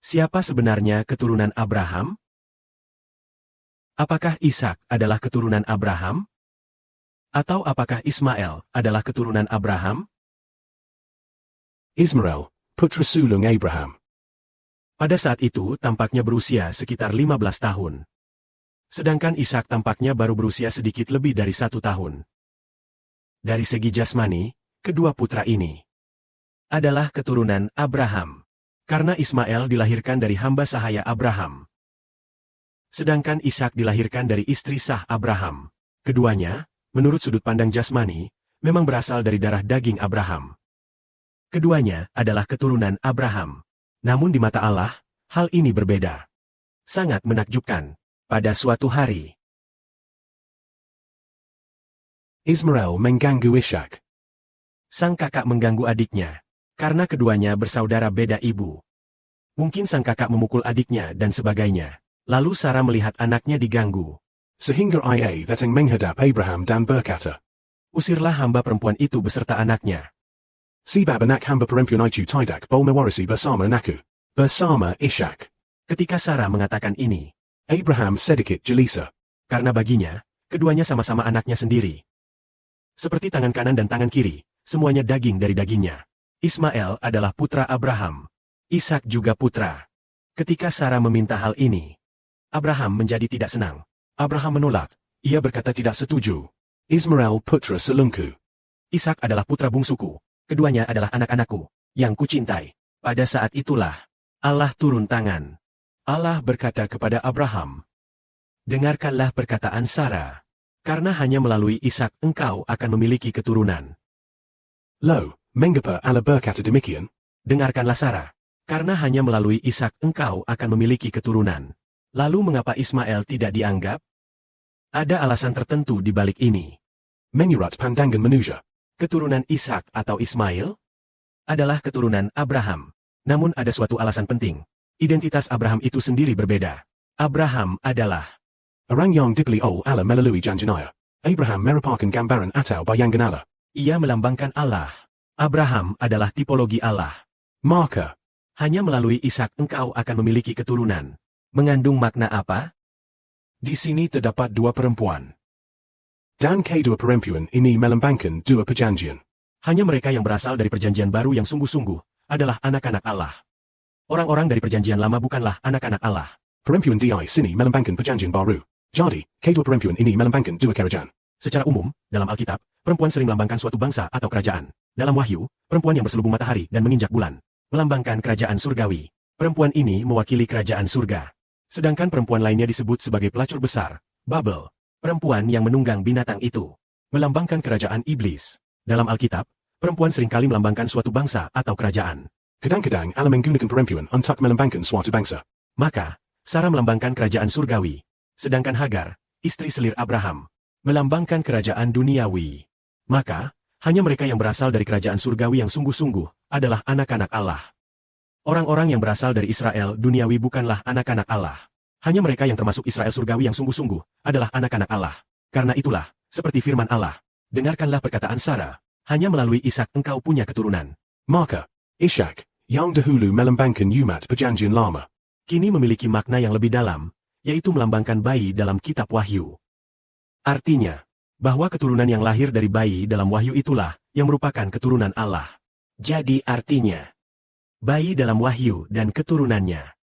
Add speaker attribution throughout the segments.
Speaker 1: Siapa sebenarnya keturunan Abraham? Apakah Ishak adalah keturunan Abraham? Atau apakah Ismail adalah keturunan Abraham?
Speaker 2: Ismail, putra sulung Abraham.
Speaker 1: Pada saat itu tampaknya berusia sekitar 15 tahun. Sedangkan Ishak tampaknya baru berusia sedikit lebih dari 1 tahun. Dari segi jasmani, kedua putra ini adalah keturunan Abraham. Karena Ismail dilahirkan dari hamba sahaya Abraham. Sedangkan Ishak dilahirkan dari istri sah Abraham. Keduanya, menurut sudut pandang jasmani, memang berasal dari darah daging Abraham. Keduanya adalah keturunan Abraham. Namun di mata Allah, hal ini berbeda. Sangat menakjubkan. Pada suatu hari,
Speaker 2: Ismail mengganggu Ishak.
Speaker 1: sang kakak mengganggu adiknya. Karena keduanya bersaudara beda ibu. Mungkin sang kakak memukul adiknya dan sebagainya. Lalu Sarah melihat anaknya diganggu.
Speaker 2: Sehingga ia datang menghadap Abraham dan berkata,
Speaker 1: Usirlah hamba perempuan itu beserta anaknya.
Speaker 2: Sebab anak hamba perempuan itu tidak boleh mewarisi bersama anakku, bersama Ishak.
Speaker 1: Ketika Sarah mengatakan ini,
Speaker 2: Abraham sedikit gelisah.
Speaker 1: karena baginya, keduanya sama-sama anaknya sendiri. Seperti tangan kanan dan tangan kiri, semuanya daging dari dagingnya. Ismail adalah putra Abraham. Ishak juga putra. Ketika Sarah meminta hal ini, Abraham menjadi tidak senang.
Speaker 2: Abraham menolak. Ia berkata tidak setuju. Ismail putra sulungku.
Speaker 1: Ishak adalah putra bungsuku. Keduanya adalah anak-anakku, yang kucintai. Pada saat itulah, Allah turun tangan. Allah berkata kepada Abraham, dengarkanlah perkataan Sarah. Karena hanya melalui Ishak engkau akan memiliki keturunan.
Speaker 2: Lo, mengapa Allah berkata demikian?
Speaker 1: Dengarkanlah Sarah. Karena hanya melalui Ishak engkau akan memiliki keturunan. Lalu mengapa Ismail tidak dianggap? Ada alasan tertentu di balik ini.
Speaker 2: Menurut pandangan manusia,
Speaker 1: Keturunan Ishak atau Ismail adalah keturunan Abraham. Namun ada suatu alasan penting. Identitas Abraham itu sendiri berbeda. Abraham adalah
Speaker 2: orang yang dipilih oleh Allah melalui janjinya. Abraham merupakan gambaran atau bayangan Allah.
Speaker 1: ia melambangkan Allah. Abraham adalah tipologi Allah.
Speaker 2: Maka,
Speaker 1: Hanya melalui Ishak engkau akan memiliki keturunan. Mengandung makna apa?
Speaker 2: di sini terdapat dua perempuan. Dan kedua perempuan ini melambangkan dua perjanjian.
Speaker 1: Hanya mereka yang berasal dari perjanjian baru yang sungguh-sungguh adalah anak-anak Allah. Orang-orang dari perjanjian lama bukanlah anak-anak Allah.
Speaker 2: Perempuan di sini melambangkan perjanjian baru. Jadi, kedua perempuan ini melambangkan dua kerajaan.
Speaker 1: Secara umum, dalam Alkitab, perempuan sering melambangkan suatu bangsa atau kerajaan. Dalam Wahyu, perempuan yang berselubung matahari dan menginjak bulan melambangkan kerajaan surgawi. Perempuan ini mewakili kerajaan surga. Sedangkan perempuan lainnya disebut sebagai pelacur besar, Babel. Perempuan yang menunggang binatang itu melambangkan kerajaan iblis. Dalam Alkitab, perempuan seringkali melambangkan suatu bangsa atau kerajaan.
Speaker 2: Kadang-kadang Allah menggunakan perempuan untuk melambangkan suatu bangsa.
Speaker 1: Maka, Sarah melambangkan kerajaan surgawi. Sedangkan Hagar, istri selir Abraham, melambangkan kerajaan duniawi. Maka, hanya mereka yang berasal dari kerajaan surgawi yang sungguh-sungguh adalah anak-anak Allah. Orang-orang yang berasal dari Israel duniawi bukanlah anak-anak Allah. Hanya mereka yang termasuk Israel surgawi yang sungguh-sungguh adalah anak-anak Allah. Karena itulah, seperti firman Allah, dengarkanlah perkataan Sarah, hanya melalui Ishak engkau punya keturunan.
Speaker 2: Maka, Ishak, yang dahulu melambangkan umat perjanjian lama,
Speaker 1: Kini memiliki makna yang lebih dalam, yaitu melambangkan bayi dalam kitab Wahyu. Artinya, bahwa keturunan yang lahir dari bayi dalam Wahyu itulah yang merupakan keturunan Allah. Jadi artinya, bayi dalam Wahyu dan keturunannya.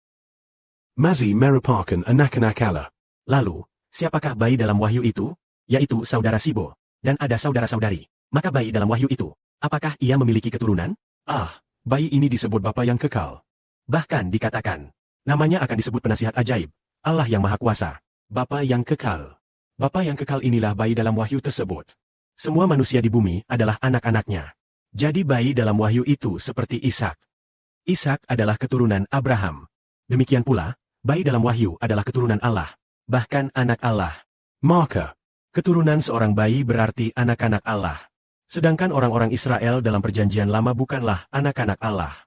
Speaker 2: masih merupakan anak-anak Allah.
Speaker 1: Lalu, siapakah bayi dalam Wahyu itu? Yaitu saudara Sibo, dan ada saudara-saudari. Maka bayi dalam Wahyu itu, apakah ia memiliki keturunan?
Speaker 2: Bayi ini disebut Bapa yang kekal.
Speaker 1: Bahkan dikatakan, namanya akan disebut penasihat ajaib, Allah yang Maha Kuasa, Bapa yang kekal. Bapa yang kekal inilah bayi dalam Wahyu tersebut. Semua manusia di bumi adalah anak-anaknya. Jadi bayi dalam Wahyu itu seperti Ishak. Ishak adalah keturunan Abraham. Demikian pula, bayi dalam Wahyu adalah keturunan Allah, bahkan anak Allah.
Speaker 2: Maka,
Speaker 1: Keturunan seorang bayi berarti anak-anak Allah. Sedangkan orang-orang Israel dalam perjanjian lama bukanlah anak-anak Allah.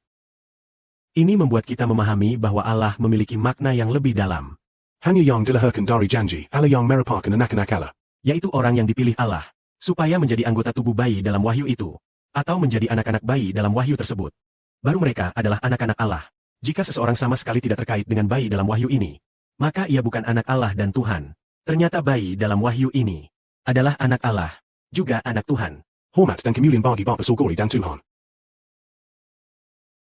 Speaker 1: Ini membuat kita memahami bahwa Allah memiliki makna yang lebih dalam,
Speaker 2: hanya yang dilahirkan dari janji Allah yang merupakan anak-anak Allah.
Speaker 1: yaitu orang yang dipilih Allah, supaya menjadi anggota tubuh bayi dalam Wahyu itu, atau menjadi anak-anak bayi dalam Wahyu tersebut. Baru mereka adalah anak-anak Allah. Jika seseorang sama sekali tidak terkait dengan bayi dalam wahyu ini, maka ia bukan anak Allah dan Tuhan. Ternyata bayi dalam wahyu ini adalah anak Allah, juga anak Tuhan.
Speaker 2: Hormat dan kemuliaan bagi Bapa Surgawi dan Tuhan.